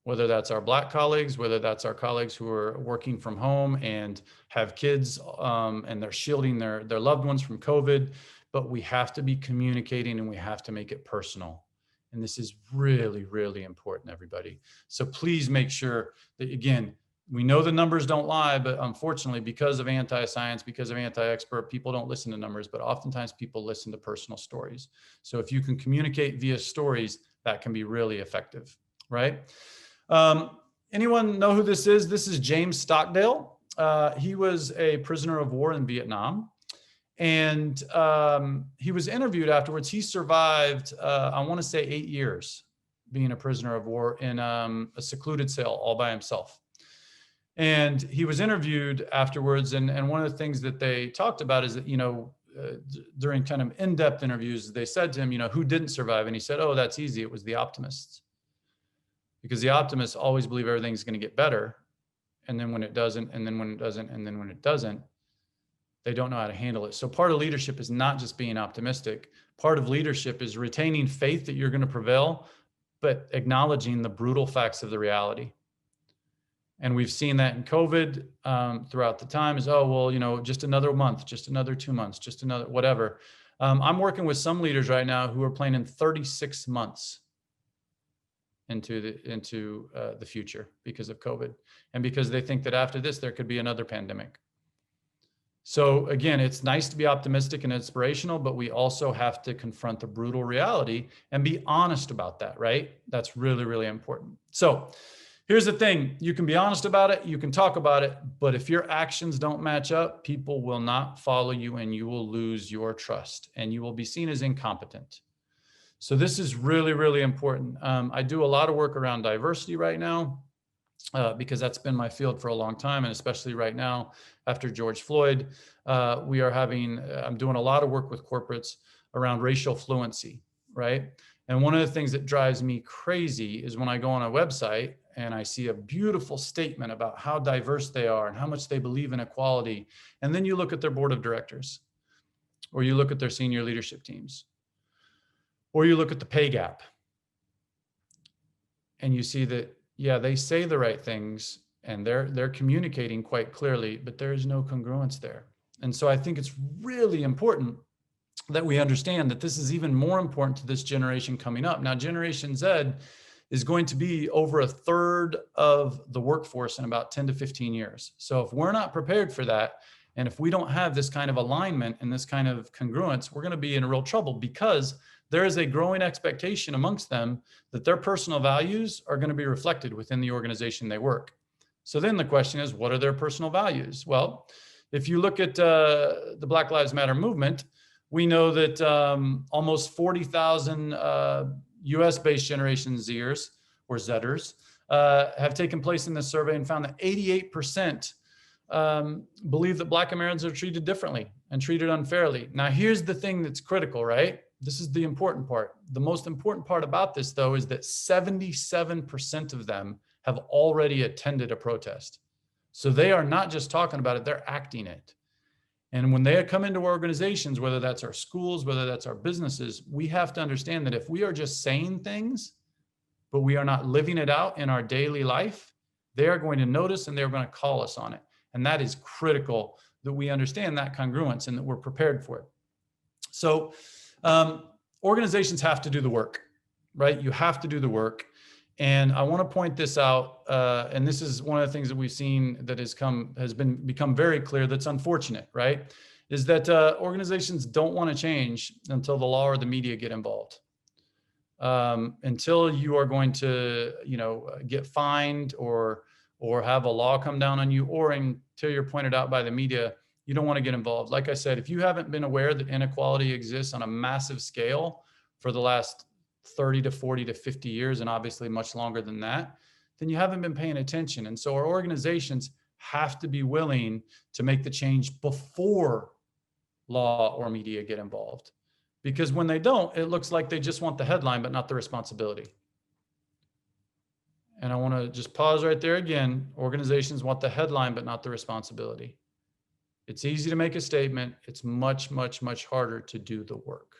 Whether that's our Black colleagues, whether that's our colleagues who are working from home and have kids and they're shielding their loved ones from COVID, but we have to be communicating and we have to make it personal. And this is really, really important, everybody. So please make sure that, again, we know the numbers don't lie, but unfortunately, because of anti-science, because of anti-expert, people don't listen to numbers, but oftentimes people listen to personal stories. So if you can communicate via stories, that can be really effective, right? Anyone know who this is? This is James Stockdale. He was a prisoner of war in Vietnam. And he was interviewed afterwards. He survived, I want to say 8 years being a prisoner of war in a secluded cell all by himself. And he was interviewed afterwards. And one of the things that they talked about is that, during kind of in-depth interviews, they said to him, who didn't survive? And he said, oh, that's easy. It was the optimists. Because the optimists always believe everything's going to get better. And then when it doesn't, and then when it doesn't, and then when it doesn't, they don't know how to handle it. So part of leadership is not just being optimistic. Part of leadership is retaining faith that you're going to prevail, but acknowledging the brutal facts of the reality. And we've seen that in COVID throughout the time is, oh, well, just another month, just another 2 months, just another whatever. I'm working with some leaders right now who are planning 36 months into the future because of COVID, and because they think that after this, there could be another pandemic. So again, it's nice to be optimistic and inspirational, but we also have to confront the brutal reality and be honest about that, right? That's really, really important. So here's the thing. You can be honest about it. You can talk about it, but if your actions don't match up, people will not follow you and you will lose your trust and you will be seen as incompetent. So this is really, really important. I do a lot of work around diversity right now. Because that's been my field for a long time, and especially right now after George Floyd, I'm doing a lot of work with corporates around racial fluency, right? And one of the things that drives me crazy is when I go on a website and I see a beautiful statement about how diverse they are and how much they believe in equality, and then you look at their board of directors, or you look at their senior leadership teams, or you look at the pay gap, and you see that, yeah, they say the right things and they're communicating quite clearly, but there is no congruence there. And so I think it's really important that we understand that this is even more important to this generation coming up. Now, Generation Z is going to be over 1/3 of the workforce in about 10 to 15 years. So if we're not prepared for that, and if we don't have this kind of alignment and this kind of congruence, we're going to be in real trouble, because there is a growing expectation amongst them that their personal values are going to be reflected within the organization they work. So then the question is, what are their personal values? Well, if you look at the Black Lives Matter movement, we know that almost 40,000 US-based Generation Zers or Zers have taken place in this survey and found that 88% believe that Black Americans are treated differently and treated unfairly. Now, here's the thing that's critical, right? This is the important part. The most important part about this, though, is that 77% of them have already attended a protest. So they are not just talking about it, they're acting it. And when they come into organizations, whether that's our schools, whether that's our businesses, we have to understand that if we are just saying things, but we are not living it out in our daily life, they are going to notice and they're going to call us on it. And that is critical, that we understand that congruence and that we're prepared for it. So organizations have to do the work, right? You have to do the work. And I want to point this out, and this is one of the things that we've seen that has become very clear that's unfortunate, right? Is that organizations don't want to change until the law or the media get involved. Until you are going to, get fined or have a law come down on you, or until you're pointed out by the media, you don't want to get involved. Like I said, if you haven't been aware that inequality exists on a massive scale for the last 30 to 40 to 50 years, and obviously much longer than that, then you haven't been paying attention. And so our organizations have to be willing to make the change before law or media get involved. Because when they don't, it looks like they just want the headline, but not the responsibility. And I want to just pause right there again. Organizations want the headline, but not the responsibility. It's easy to make a statement. It's much, much, much harder to do the work,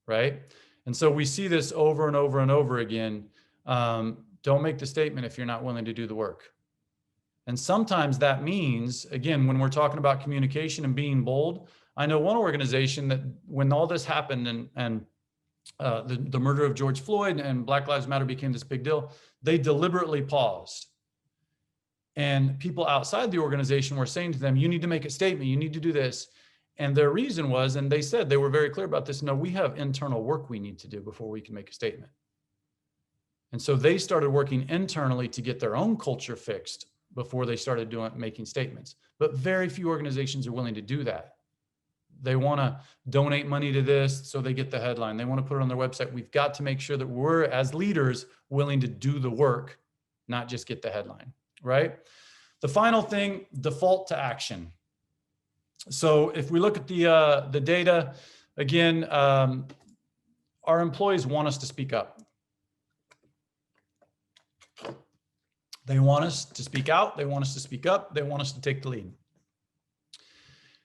right? And so we see this over and over and over again. Don't make the statement if you're not willing to do the work. And sometimes that means, again, when we're talking about communication and being bold, I know one organization that when all this happened and the murder of George Floyd and Black Lives Matter became this big deal, they deliberately paused. And people outside the organization were saying to them, you need to make a statement, you need to do this. And their reason was, and they said, they were very clear about this, no, we have internal work we need to do before we can make a statement. And so they started working internally to get their own culture fixed before they started making statements. But very few organizations are willing to do that. They want to donate money to this so they get the headline. They want to put it on their website. We've got to make sure that we're, as leaders, willing to do the work, not just get the headline, right? The final thing, default to action. So if we look at the data, again, our employees want us to speak up. They want us to speak out. They want us to speak up. They want us to take the lead.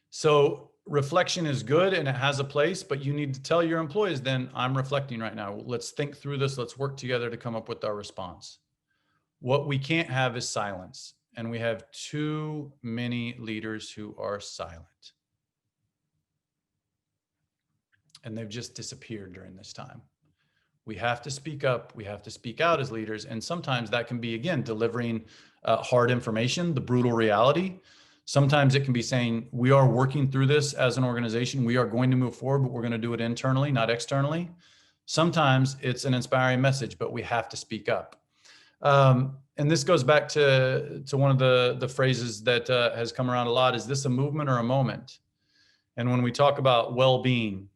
So reflection is good and it has a place, but you need to tell your employees then, I'm reflecting right now. Let's think through this. Let's work together to come up with our response. What we can't have is silence. And we have too many leaders who are silent. And they've just disappeared during this time. We have to speak up. We have to speak out as leaders. And sometimes that can be, again, delivering hard information, the brutal reality. Sometimes it can be saying, we are working through this as an organization. We are going to move forward, but we're going to do it internally, not externally. Sometimes it's an inspiring message, but we have to speak up. And this goes back to one of the phrases that has come around a lot. Is this a movement or a moment? And when we talk about well-being,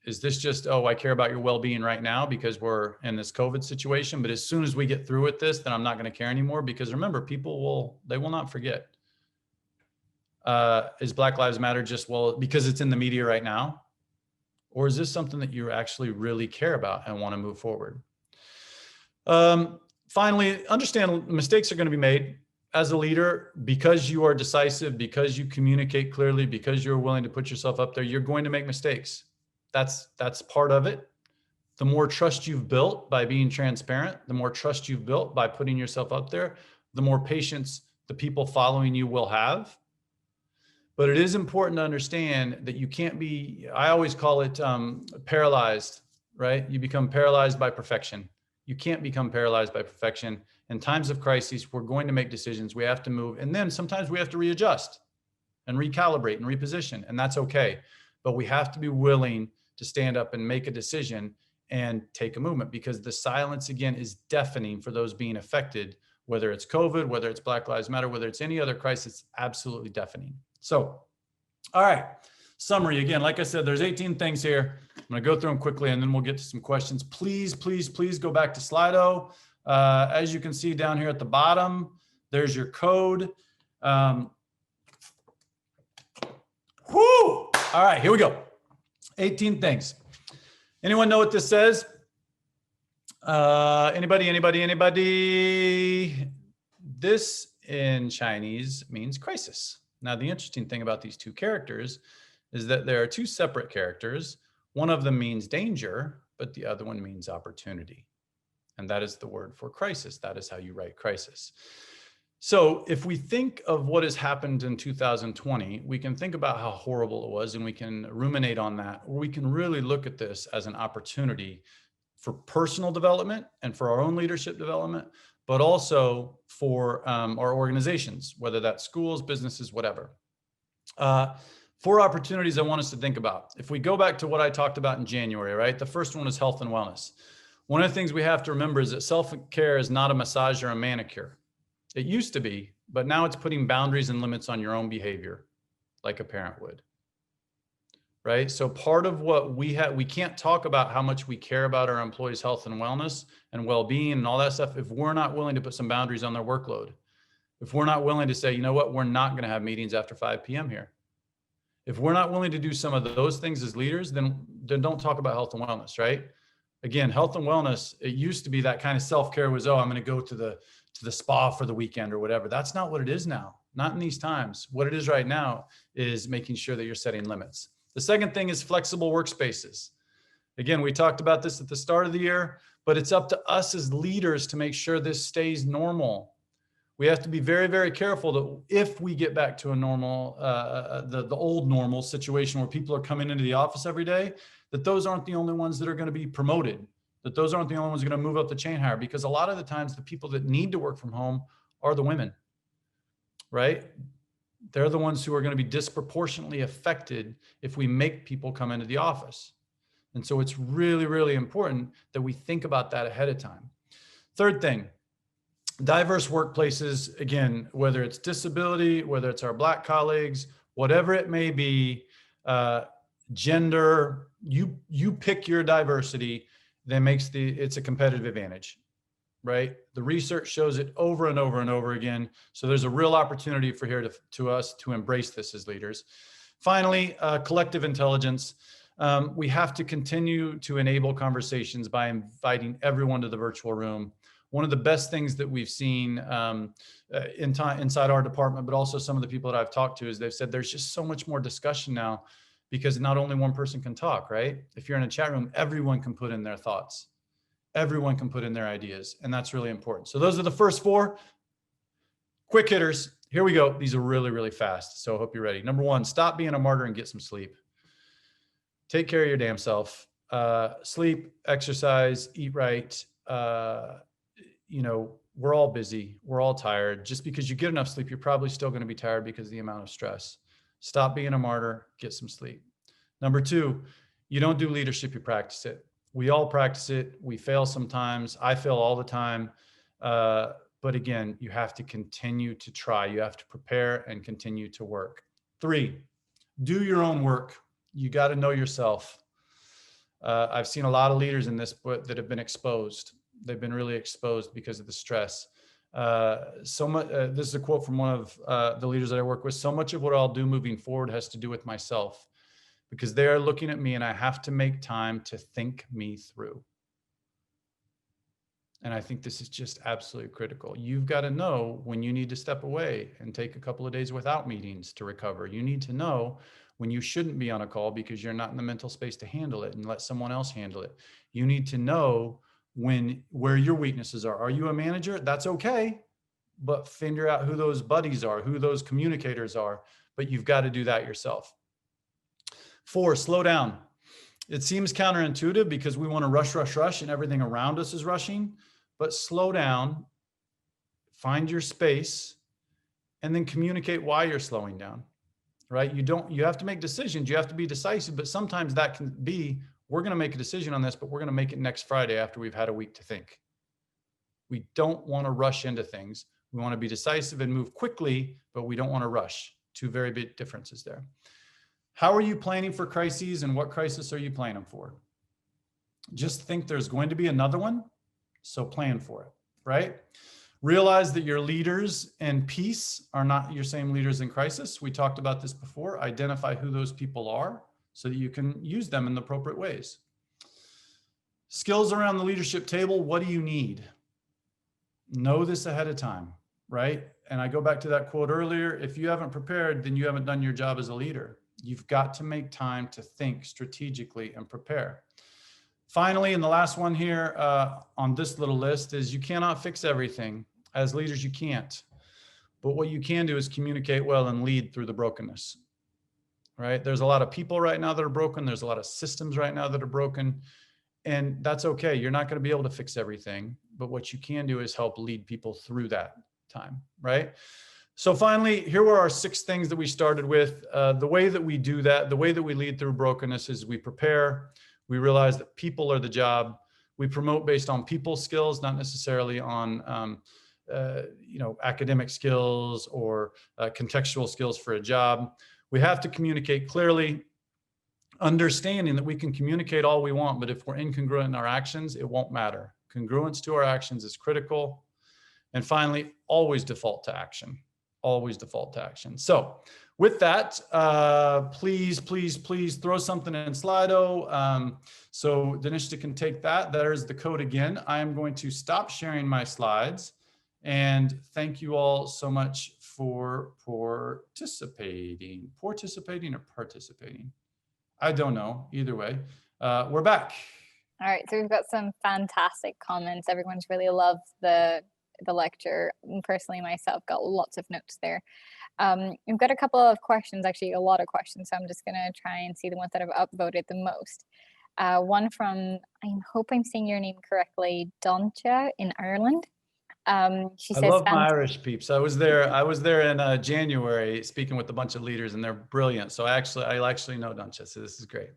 is this just, oh, I care about your well-being right now because we're in this COVID situation, but as soon as we get through with this, then I'm not going to care anymore? Because remember, people will not forget. Is Black Lives Matter just, well, because it's in the media right now? Or is this something that you actually really care about and want to move forward? Finally, understand mistakes are going to be made as a leader. Because you are decisive, because you communicate clearly, because you're willing to put yourself up there, you're going to make mistakes. That's part of it. The more trust you've built by being transparent, the more trust you've built by putting yourself up there, the more patience the people following you will have. But it is important to understand that you can't be, I always call it paralyzed, right? You become paralyzed by perfection. You can't become paralyzed by perfection. In times of crisis, we're going to make decisions. We have to move. And then sometimes we have to readjust and recalibrate and reposition, and that's okay. But we have to be willing to stand up and make a decision and take a movement, because the silence, again, is deafening for those being affected, whether it's COVID, whether it's Black Lives Matter, whether it's any other crisis, absolutely deafening. So, all right, summary. Again, like I said, there's 18 things here. I'm going to go through them quickly and then we'll get to some questions. Please, please, please go back to Slido. As you can see down here at the bottom, there's your code. Whoo! All right, here we go. 18 things. Anyone know what this says? Anybody? This in Chinese means crisis. Now, the interesting thing about these two characters is that there are two separate characters. One of them means danger, but the other one means opportunity. And that is the word for crisis. That is how you write crisis. So if we think of what has happened in 2020, we can think about how horrible it was and we can ruminate on that, or we can really look at this as an opportunity for personal development and for our own leadership development, but also for our organizations, whether that's schools, businesses, whatever. 4 opportunities I want us to think about. If we go back to what I talked about in January, right? The first one is health and wellness. One of the things we have to remember is that self-care is not a massage or a manicure. It used to be, but now it's putting boundaries and limits on your own behavior. like a parent would. Right? So part of what we can't talk about how much we care about our employees' health and wellness and well-being and all that stuff if we're not willing to put some boundaries on their workload. If we're not willing to say, you know what, we're not going to have meetings after 5 p.m. here. If we're not willing to do some of those things as leaders, then don't talk about health and wellness, right? Again, health and wellness, it used to be that kind of self-care was, oh, I'm going to go to the spa for the weekend or whatever. That's not what it is now. Not in these times. What it is right now is making sure that you're setting limits. The second thing is flexible workspaces. Again, we talked about this at the start of the year, but it's up to us as leaders to make sure this stays normal. We have to be very, very careful that if we get back to a normal, the old normal situation where people are coming into the office every day, that those aren't the only ones that are going to be promoted, that those aren't the only ones going to move up the chain higher, because a lot of the times the people that need to work from home are the women, right? They're the ones who are going to be disproportionately affected if we make people come into the office. And so it's really, really important that we think about that ahead of time. Third thing, diverse workplaces, again, whether it's disability, whether it's our Black colleagues, whatever it may be, gender, you pick your diversity that makes it's a competitive advantage. Right? The research shows it over and over and over again. So there's a real opportunity for us to embrace this as leaders. Finally, collective intelligence. We have to continue to enable conversations by inviting everyone to the virtual room. One of the best things that we've seen inside our department, but also some of the people that I've talked to, is they've said there's just so much more discussion now because not only one person can talk, right? If you're in a chat room, everyone can put in their thoughts. Everyone can put in their ideas, and that's really important. So those are the first 4 quick hitters. Here we go. These are really, really fast. So I hope you're ready. Number 1, stop being a martyr and get some sleep. Take care of your damn self. Sleep, exercise, eat right. We're all busy. We're all tired. Just because you get enough sleep, you're probably still going to be tired because of the amount of stress. Stop being a martyr, get some sleep. Number 2, you don't do leadership, you practice it. We all practice it. We fail sometimes. I fail all the time. But again, you have to continue to try. You have to prepare and continue to work. 3, do your own work. You got to know yourself. I've seen a lot of leaders in this book that have been exposed. They've been really exposed because of the stress. This is a quote from one of the leaders that I work with. So much of what I'll do moving forward has to do with myself, because they are looking at me and I have to make time to think me through. And I think this is just absolutely critical. You've got to know when you need to step away and take a couple of days without meetings to recover. You need to know when you shouldn't be on a call because you're not in the mental space to handle it and let someone else handle it. You need to know where your weaknesses are. Are you a manager? That's okay, but figure out who those buddies are, who those communicators are, but you've got to do that yourself. 4, slow down. It seems counterintuitive because we want to rush, and everything around us is rushing, but slow down, find your space, and then communicate why you're slowing down, right? You have to make decisions. You have to be decisive, but sometimes that can be, we're going to make a decision on this, but we're going to make it next Friday after we've had a week to think. We don't want to rush into things. We want to be decisive and move quickly, but we don't want to rush. 2 very big differences there. How are you planning for crises, and what crisis are you planning for? Just think there's going to be another one, so plan for it, right? Realize that your leaders in peace are not your same leaders in crisis. We talked about this before. Identify who those people are so that you can use them in the appropriate ways. Skills around the leadership table. What do you need? Know this ahead of time, right? And I go back to that quote earlier. If you haven't prepared, then you haven't done your job as a leader. You've got to make time to think strategically and prepare. Finally, and the last one here on this little list is you cannot fix everything. As leaders, you can't. But what you can do is communicate well and lead through the brokenness, right? There's a lot of people right now that are broken. There's a lot of systems right now that are broken. And that's okay. You're not going to be able to fix everything. But what you can do is help lead people through that time, right? So finally, here were our 6 things that we started with. The way that we do that, the way that we lead through brokenness is we prepare. We realize that people are the job. We promote based on people skills, not necessarily on academic skills or contextual skills for a job. We have to communicate clearly, understanding that we can communicate all we want, but if we're incongruent in our actions, it won't matter. Congruence to our actions is critical. And finally, always default to action. Always default to action. So with that, please throw something in Slido. So Danishta can take that. There's the code again. I am going to stop sharing my slides. And thank you all so much for participating. Participating or participating? I don't know. Either way, we're back. All right, so we've got some fantastic comments. Everyone's really loved the lecture. Personally, myself, got lots of notes there. We've got a couple of questions, actually a lot of questions, so I'm just gonna try and see the ones that have upvoted the most. One from, I hope I'm saying your name correctly, Doncha in Ireland. She says, I love my Irish peeps. I was there in January speaking with a bunch of leaders, and they're brilliant. So I actually know Doncha, so this is great.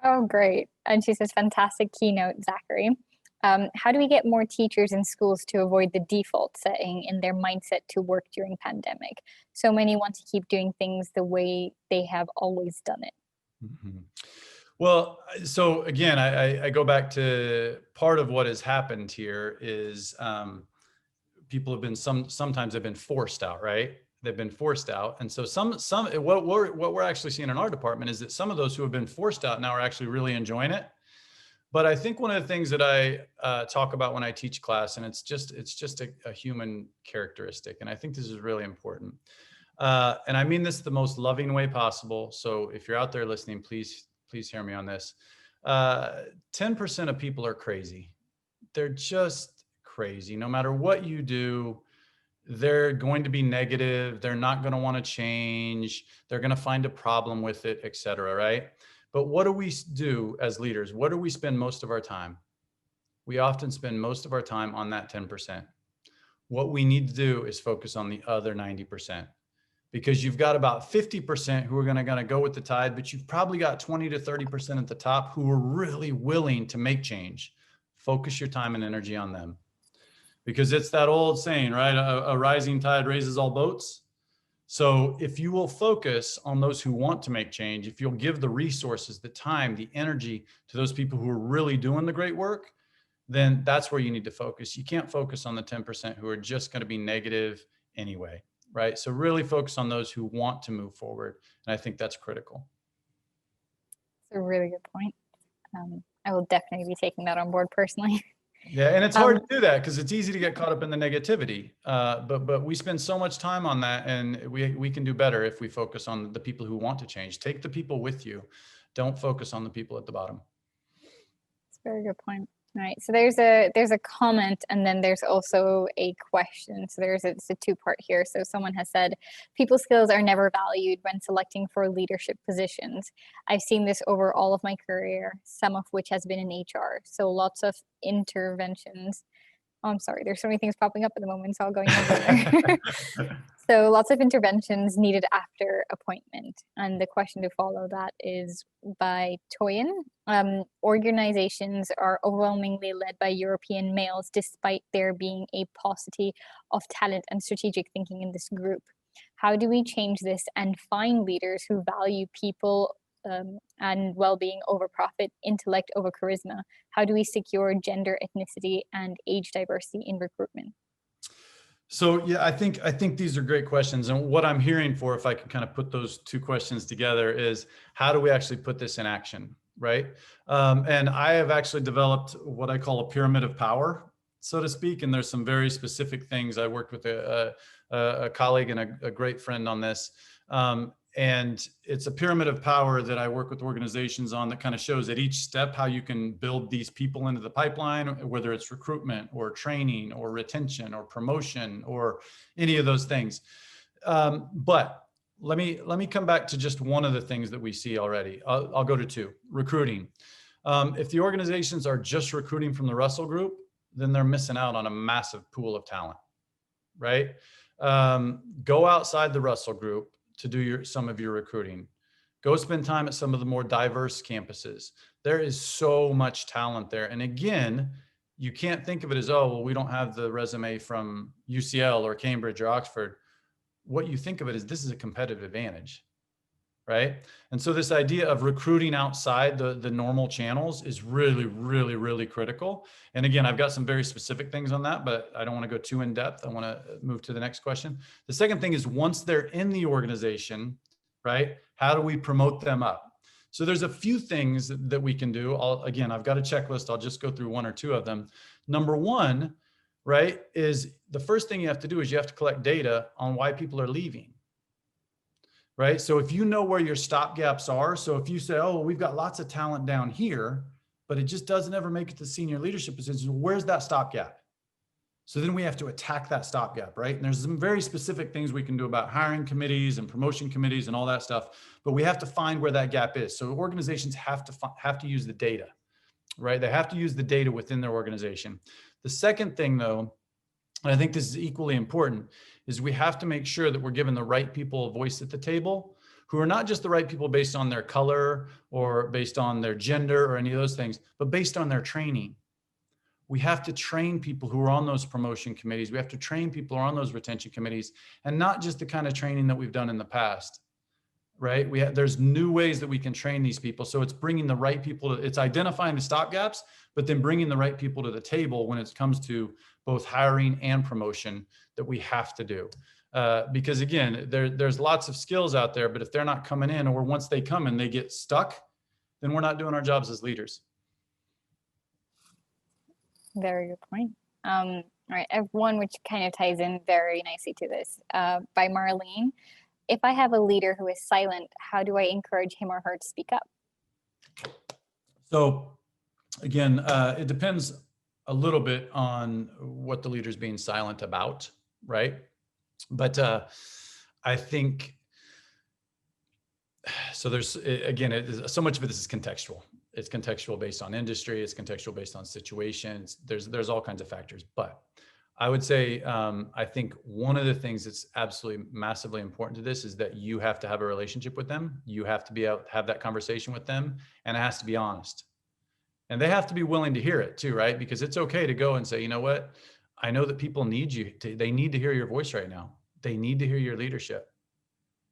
Oh, great. And she says, fantastic keynote, Zachary. How do we get more teachers in schools to avoid the default setting in their mindset to work during pandemic? So many want to keep doing things the way they have always done it. Mm-hmm. Well, so again, I go back to part of what has happened here is people have been sometimes they've been forced out, right? They've been forced out, and so what we're actually seeing in our department is that some of those who have been forced out now are actually really enjoying it. But I think one of the things that I talk about when I teach class, and it's just a human characteristic, and I think this is really important. And I mean this the most loving way possible. So if you're out there listening, please hear me on this. 10% of people are crazy. They're just crazy. No matter what you do, they're going to be negative. They're not going to want to change. They're going to find a problem with it, et cetera, right? But what do we do as leaders? What do we spend most of our time? We often spend most of our time on that 10%. What we need to do is focus on the other 90%, because you've got about 50% who are going to go with the tide, but you've probably got 20 to 30% at the top who are really willing to make change. Focus your time and energy on them, because it's that old saying, right? A rising tide raises all boats. So if you will focus on those who want to make change, if you'll give the resources, the time, the energy to those people who are really doing the great work, then that's where you need to focus. You can't focus on the 10% who are just going to be negative anyway, right? So really focus on those who want to move forward. And I think that's critical. It's a really good point. I will definitely be taking that on board personally. Yeah, and it's hard to do that because it's easy to get caught up in the negativity. But we spend so much time on that, and we can do better if we focus on the people who want to change. Take the people with you. Don't focus on the people at the bottom. That's a very good point. All right, so there's a comment, and then there's also a question. So it's a two-part here. So someone has said, people skills are never valued when selecting for leadership positions. I've seen this over all of my career, some of which has been in HR. So lots of interventions. Oh, I'm sorry, there's so many things popping up at the moment, so I'll go over there. So lots of interventions needed after appointment. And the question to follow that is by Toyin. Organizations are overwhelmingly led by European males, despite there being a paucity of talent and strategic thinking in this group. How do we change this and find leaders who value people and well-being over profit, intellect over charisma? How do we secure gender, ethnicity, and age diversity in recruitment? So yeah, I think these are great questions. And what I'm hearing for, if I can kind of put those two questions together, is how do we actually put this in action, right? And I have actually developed what I call a pyramid of power, so to speak. And there's some very specific things. I worked with a colleague and a great friend on this. And it's a pyramid of power that I work with organizations on that kind of shows at each step how you can build these people into the pipeline, whether it's recruitment or training or retention or promotion or any of those things. But let me come back to just one of the things that we see already. I'll go to two: recruiting. If the organizations are just recruiting from the Russell Group, then they're missing out on a massive pool of talent, right? Go outside the Russell Group to do some of your recruiting. Go spend time at some of the more diverse campuses. There is so much talent there. And again, you can't think of it as, oh, well, we don't have the resume from UCL or Cambridge or Oxford. What you think of it is, this is a competitive advantage. right? And so this idea of recruiting outside the normal channels is really, really, really critical. And again, I've got some very specific things on that, but I don't want to go too in depth. I want to move to the next question. The second thing is, once they're in the organization, right, how do we promote them up? So there's a few things that we can do. Again, I've got a checklist. I'll just go through one or two of them. Number one, right, is the first thing you have to do is you have to collect data on why people are leaving. Right? So if you know where your stop gaps are, so if you say, oh, we've got lots of talent down here, but it just doesn't ever make it to senior leadership positions, where's that stop gap? So then we have to attack that stop gap, right? And there's some very specific things we can do about hiring committees and promotion committees and all that stuff, but we have to find where that gap is. So organizations have to use the data, right? They have to use the data within their organization. The second thing, though, and I think this is equally important, is we have to make sure that we're giving the right people a voice at the table, who are not just the right people based on their color or based on their gender or any of those things, but based on their training. We have to train people who are on those promotion committees. We have to train people who are on those retention committees, and not just the kind of training that we've done in the past, right? There's new ways that we can train these people. So it's bringing the right people it's identifying the stop gaps, but then bringing the right people to the table when it comes to both hiring and promotion that we have to do. Because again, there's lots of skills out there, but if they're not coming in, or once they come in, they get stuck, then we're not doing our jobs as leaders. Very good point. All right, I have one which kind of ties in very nicely to this, by Marlene. If I have a leader who is silent, how do I encourage him or her to speak up? So again, it depends a little bit on what the leader's being silent about, right? But I think, so there's, again, so much of this is contextual. It's contextual based on industry. It's contextual based on situations. There's all kinds of factors. But I would say, I think one of the things that's absolutely massively important to this is that you have to have a relationship with them. You have to be able to have that conversation with them, and it has to be honest. And they have to be willing to hear it too, right? Because it's okay to go and say, you know what? I know that people need you. They need to hear your voice right now. They need to hear your leadership.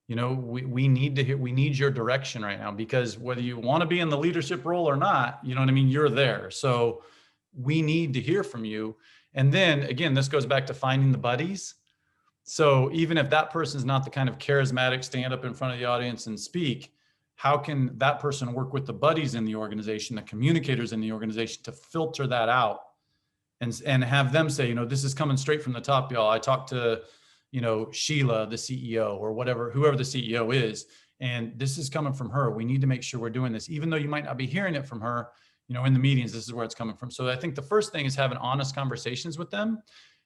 You know, we need your direction right now, because whether you want to be in the leadership role or not, you know what I mean? You're there. So we need to hear from you. And then again, this goes back to finding the buddies. So even if that person is not the kind of charismatic stand up in front of the audience and speak, how can that person work with the buddies in the organization, the communicators in the organization, to filter that out and have them say, you know, this is coming straight from the top, y'all. I talked to, you know, Sheila, the CEO, or whoever the CEO is, and this is coming from her. We need to make sure we're doing this, even though you might not be hearing it from her, you know, in the meetings, this is where it's coming from. So I think the first thing is having honest conversations with them.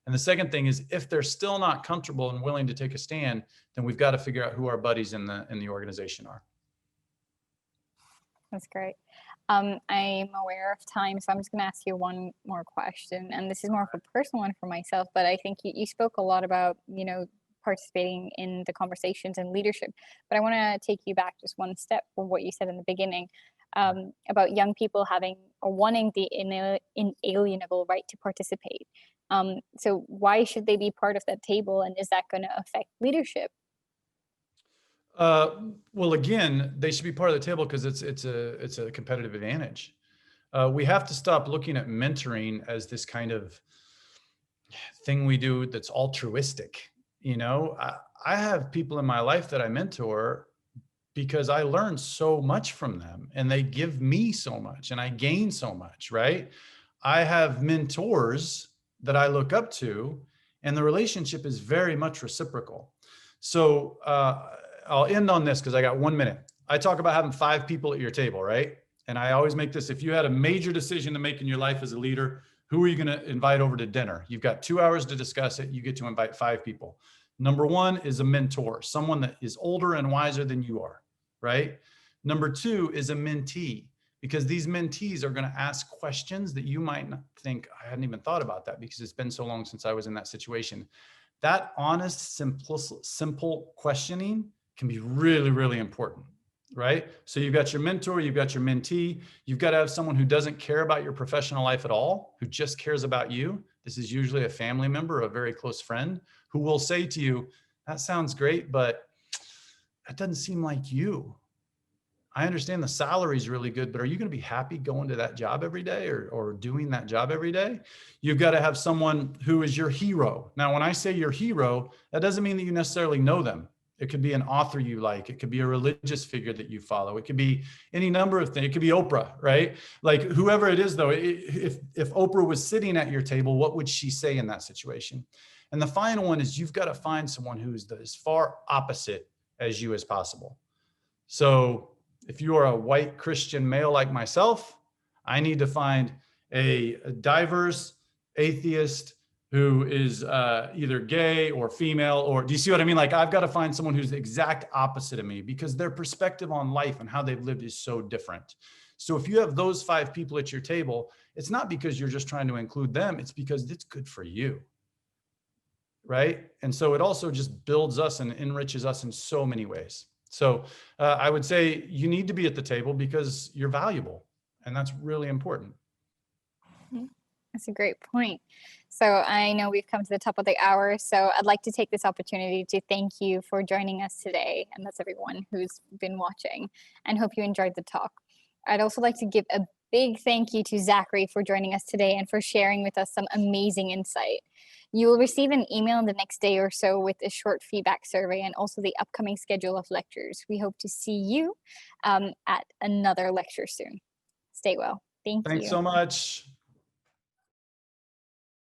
And the second thing is, if they're still not comfortable and willing to take a stand, then we've got to figure out who our buddies in the organization are. That's great. I'm aware of time, so I'm just going to ask you one more question. And this is more of a personal one for myself, but I think you spoke a lot about, you know, participating in the conversations and leadership. But I want to take you back just one step from what you said in the beginning, about young people having or wanting the inalienable right to participate. So why should they be part of that table, and is that going to affect leadership? Well, again, they should be part of the table because it's a competitive advantage. We have to stop looking at mentoring as this kind of thing we do that's altruistic. You know, I have people in my life that I mentor because I learn so much from them, and they give me so much, and I gain so much, right? I have mentors that I look up to, and the relationship is very much reciprocal. So I'll end on this because I got 1 minute. I talk about having 5 people at your table, right? And I always make this, if you had a major decision to make in your life as a leader, who are you going to invite over to dinner? You've got 2 hours to discuss it. You get to invite 5 people. Number 1 is a mentor, someone that is older and wiser than you are, right? Number 2 is a mentee, because these mentees are going to ask questions that you might not think, I hadn't even thought about that because it's been so long since I was in that situation. That honest, simple questioning can be really, really important, right? So you've got your mentor, you've got your mentee, you've got to have someone who doesn't care about your professional life at all, who just cares about you. This is usually a family member, a very close friend, who will say to you, that sounds great, but that doesn't seem like you. I understand the salary is really good, but are you going to be happy going to that job every day or doing that job every day? You've got to have someone who is your hero. Now, when I say your hero, that doesn't mean that you necessarily know them. It could be an author you like. It could be a religious figure that you follow. It could be any number of things. It could be Oprah, right? Like whoever it is, though, if Oprah was sitting at your table, what would she say in that situation? And the final one is you've got to find someone who's as far opposite as you as possible. So if you are a white Christian male like myself, I need to find a diverse atheist who is either gay or female, or do you see what I mean? Like I've got to find someone who's the exact opposite of me because their perspective on life and how they've lived is so different. So if you have those 5 people at your table, it's not because you're just trying to include them, it's because it's good for you. Right? And so it also just builds us and enriches us in so many ways. So I would say you need to be at the table because you're valuable, and that's really important. That's a great point. So I know we've come to the top of the hour, so I'd like to take this opportunity to thank you for joining us today, and that's everyone who's been watching, and hope you enjoyed the talk. I'd also like to give a big thank you to Zachary for joining us today and for sharing with us some amazing insight. You will receive an email in the next day or so with a short feedback survey and also the upcoming schedule of lectures. We hope to see you at another lecture soon. Stay well. Thank you. Thanks so much.